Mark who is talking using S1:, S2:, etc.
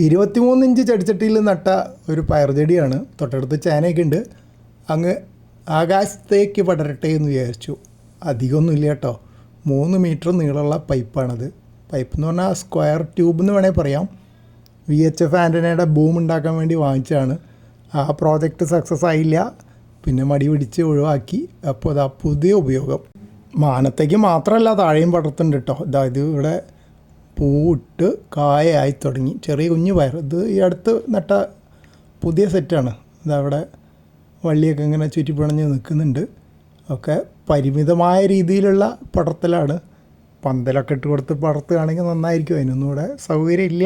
S1: 23 inch ചെടിച്ചട്ടിയിൽ നട്ട ഒരു പയർ ചെടിയാണ്. തൊട്ടടുത്ത് ചേനയൊക്കെ ഉണ്ട്. അങ്ങ് ആകാശത്തേക്ക് പടരട്ടെ എന്ന് വിചാരിച്ചു. അധികമൊന്നുമില്ല കേട്ടോ. 3 മീറ്റർ നീളമുള്ള പൈപ്പാണത്. പൈപ്പ് എന്ന് പറഞ്ഞാൽ സ്ക്വയർ ട്യൂബ് എന്ന് വേണമെങ്കിൽ പറയാം. VHF ആൻ്റനയുടെ ബൂം ഉണ്ടാക്കാൻ വേണ്ടി വാങ്ങിച്ചതാണ്. ആ പ്രോജക്റ്റ് സക്സസ് ആയില്ല. പിന്നെ മടി പിടിച്ച് ഒഴിവാക്കി. അപ്പോൾ അതാ പുതിയ ഉപയോഗം. മാനത്തേക്ക് മാത്രമല്ല താഴെയും പടർത്തുന്നുണ്ട് കേട്ടോ. അതായത് ഇവിടെ പൂവിട്ട് കായായി തുടങ്ങി. ചെറിയ കുഞ്ഞു പയർ. ഇത് ഈ അടുത്ത് നട്ട പുതിയ സെറ്റാണ്. ഇതവിടെ വള്ളിയൊക്കെ ഇങ്ങനെ ചുറ്റിപ്പിണഞ്ഞ് നിൽക്കുന്നുണ്ട്. ഒക്കെ പരിമിതമായ രീതിയിലുള്ള പടർത്തലാണ്. പന്തലൊക്കെ ഇട്ട് കൊടുത്ത് പടർത്തുകയാണെങ്കിൽ നന്നായിരിക്കും. അതിനൊന്നും ഇവിടെ സൗകര്യം ഇല്ല.